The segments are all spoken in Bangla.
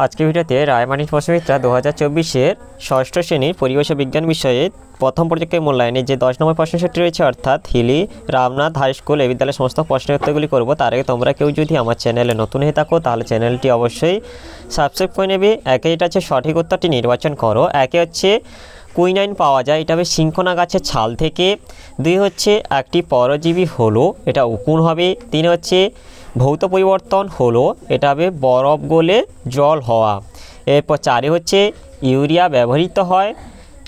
আজকে ভিডিওতে রায়মানিক প্রশ্নবিদ্যা 2024-এর ষষ্ঠ শ্রেণীর পরিবেশ বিজ্ঞান বিষয়ে প্রথম পর্যায়ের মূল্যায়নে যে 10 নম্বর প্রশ্নটি রয়েছে অর্থাৎ হিলি রামনাথ হাই স্কুল এই বিদ্যালয়ের সমস্ত প্রশ্নের উত্তরগুলি করব। তার আগে তোমরা কেউ যদি আমার চ্যানেলে নতুন হয়ে থাকো তাহলে চ্যানেলটি অবশ্যই সাবস্ক্রাইব করে নেবে। একে এটা হচ্ছে সঠিক উত্তরটি নির্বাচন করো। একে হচ্ছে কুইনাইন পাওয়া যায়, এটা হবে সিংকোনা গাছের ছাল থেকে। 2 হচ্ছে একটি পরজীবী হলো, এটা উকুন হবে। 3 হচ্ছে ভৌত পরিবর্তন হলো, এটা হবে বরফ গলে জল হওয়া। এরপর 4 হচ্ছে ইউরিয়া ব্যবহৃত হয়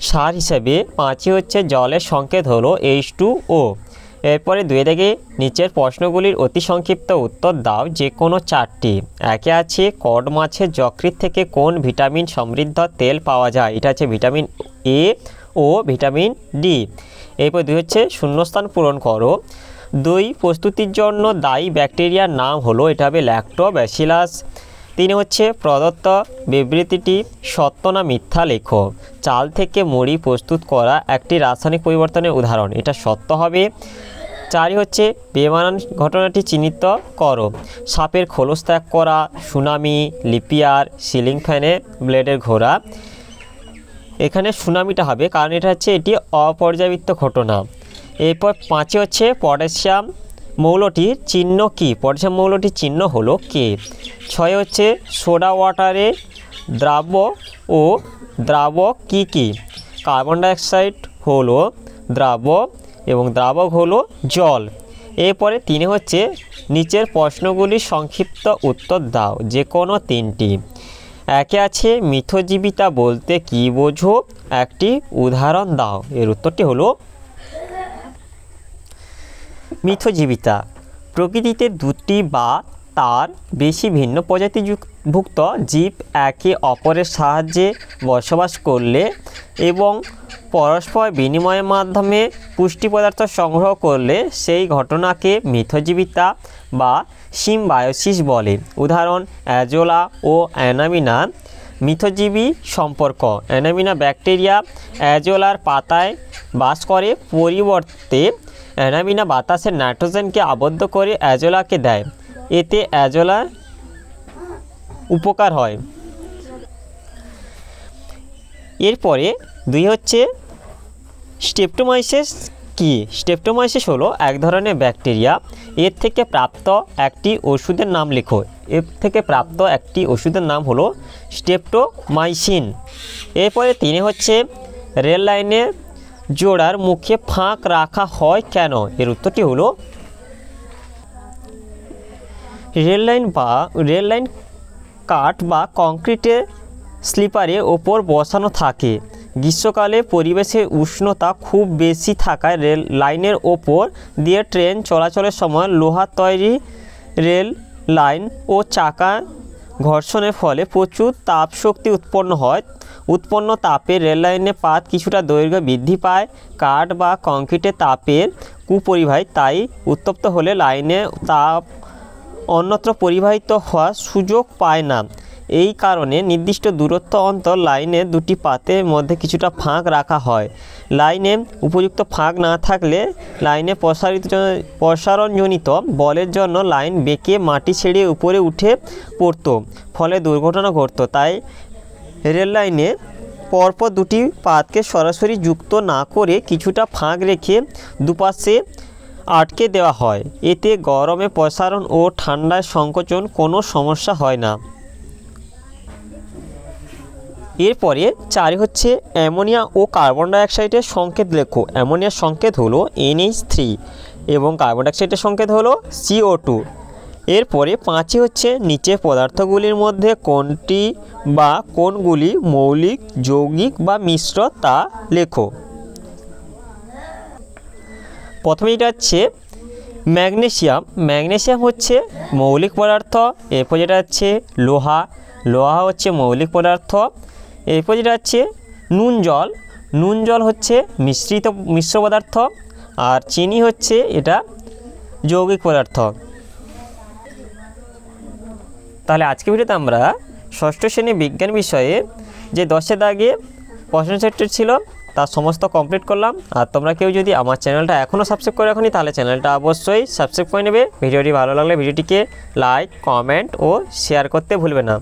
সার হিসেবে। 5 হচ্ছে জলের সংকেত হলো H2O। এরপরে 2 থেকে নিচের প্রশ্নগুলির অতি সংক্ষিপ্ত উত্তর দাও, যে কোনো 4টি। একে আছে কড মাছের যকৃৎ থেকে কোন ভিটামিন সমৃদ্ধ তেল পাওয়া যায়, এটা হচ্ছে ভিটামিন A ও ভিটামিন ডি। এরপর 2 হচ্ছে শূন্যস্থান পূরণ করো। 2 প্রস্তুতির জন্য দায়ী ব্যাকটেরিয়ার নাম হলো, এটা হবে ল্যাক্টোব্যাসিলাস। 3 হচ্ছে প্রদত্ত বিবৃতিটি সত্য না মিথ্যা লেখো। চাল থেকে মুড়ি প্রস্তুত করা একটি রাসায়নিক পরিবর্তনের উদাহরণ, এটা সত্য হবে। 4 হচ্ছে বেমানান ঘটনাটি চিহ্নিত করো। সাপের খোলস ত্যাগ করা, সুনামি, লিপিয়ার, সিলিং ফ্যানে ব্লেডের ঘোরা। এখানে সুনামিটা হবে কারণ এটা হচ্ছে এটি অপর্যাবৃত্ত ঘটনা। এরপর 5 হচ্ছে পটাশিয়াম মৌলটির চিহ্ন কি, পটাশিয়াম মৌলটির চিহ্ন হলো কে। 6 হচ্ছে সোডা ওয়াটারে দ্রাব্য ও দ্রাবক কি কি, কার্বন ডাইঅক্সাইড হলো দ্রাবক এবং দ্রাবক হলো জল। এরপরে 3 হচ্ছে নিচের প্রশ্নগুলির সংক্ষিপ্ত উত্তর দাও, যে কোনো 3টি। একে আছে মিথজীবিতা বলতে কি বোঝো, একটি উদাহরণ দাও। এর উত্তরটি হলো মিথজীবিতা প্রকৃতিতে 2টি বা তার বেশি ভিন্ন প্রজাতিভুক্ত জীব একে অপরের সাহায্যে বসবাস করলে এবং পরস্পর বিনিময়ের মাধ্যমে পুষ্টি পদার্থ সংগ্রহ করলে সেই ঘটনাকে মিথজীবিতা বা সিম্বায়োসিস বলে। উদাহরণ অ্যাজোলা ও অ্যানামিনা। মিথজীবী সম্পর্ক, অ্যানামিনা ব্যাকটেরিয়া অ্যাজোলার পাতায় বাস করে, পরিবর্তে অ্যানামিনা বাতাসের নাইট্রোজেনকে আবদ্ধ করে অ্যাজোলাকে দেয়, এতে অ্যাজোলা উপকার হয়। এরপরে 2 হচ্ছে স্ট্রেপ্টোমাইসিস কি, স্ট্রেপ্টোমাইসিস হলো এক ধরনের ব্যাকটেরিয়া, এর থেকে প্রাপ্ত একটি ওষুধের নাম লেখো। এর থেকে প্রাপ্ত একটি ওষুধের নাম হলো স্ট্রেপ্টোমাইসিন। এরপরে 3 হচ্ছে রেল লাইনের জোড়ার মুখে ফাঁক রাখা হয় কেন, এর উত্তরটি হলো রেল লাইন কাঠ বা কংক্রিটের স্লিপারের ওপর বসানো থাকে। গ্রীষ্মকালে পরিবেশের উষ্ণতা খুব বেশি থাকায় রেল লাইনের ওপর দিয়ে ট্রেন চলাচলের সময় লোহার তৈরি রেল লাইন ও চাকা ঘর্ষণের ফলে প্রচুর তাপ শক্তি উৎপন্ন হয়। উৎপন্ন তাপে রেল লাইনের পাত কিছুটা দৈর্ঘ্য বৃদ্ধি পায়। কাঠ বা কংক্রিটের তাপের কুপরিবাহী, তাই উত্তপ্ত হলে লাইনে তাপ অন্যত্র পরিবাহিত হওয়ার সুযোগ পায় না। এই কারণে নির্দিষ্ট দূরত্ব অন্তর লাইনে 2টি পাতের মধ্যে কিছুটা ফাঁক রাখা হয়। লাইনে উপযুক্ত ফাঁক না থাকলে লাইনে প্রসারণজনিত বলের জন্য লাইন বেঁকে মাটি ছেড়ে উপরে উঠে পড়ত, ফলে দুর্ঘটনা ঘটত। তাই রেল লাইনে পরপর 2টি পাতকে সরাসরি যুক্ত না করে কিছুটা ফাঁক রেখে দুপাশে আটকে দেওয়া হয়, এতে গরমে প্রসারণ ও ঠান্ডায় সংকোচন কোনো সমস্যা হয় না। এরপরে 4 হচ্ছে অ্যামোনিয়া ও কার্বন ডাইঅক্সাইডের সংকেত লেখো। অ্যামোনিয়ার সংকেত হলো NH3 এবং কার্বন ডাইঅক্সাইডের সংকেত হলো CO2। এরপরে 5 হচ্ছে নিচের পদার্থগুলির মধ্যে কোনটি বা কোনগুলি মৌলিক, যৌগিক বা মিশ্র তা লেখো। প্রথমে এটা হচ্ছে ম্যাগনেসিয়াম। ম্যাগনেসিয়াম হচ্ছে মৌলিক পদার্থ। এরপর যেটা হচ্ছে লোহা, লোহা হচ্ছে মৌলিক পদার্থ। এরপর যেটা হচ্ছে নুন জল, নুন জল হচ্ছে মিশ্র পদার্থ। আর চিনি হচ্ছে এটা যৌগিক পদার্থ। তাহলে আজকে ভিডিওতে আমরা ষষ্ঠ শ্রেণী বিজ্ঞান বিষয়ে যে 10 দাগে প্রশ্ন সেটটি ছিল তার সমস্ত কমপ্লিট করলাম। আর তোমরা কেউ যদি আমার চ্যানেলটা এখনও সাবস্ক্রাইব করে রাখোনি তাহলে চ্যানেলটা অবশ্যই সাবস্ক্রাইব করে নেবে। ভিডিওটি ভালো লাগলে ভিডিওটিকে লাইক, কমেন্ট ও শেয়ার করতে ভুলবে না।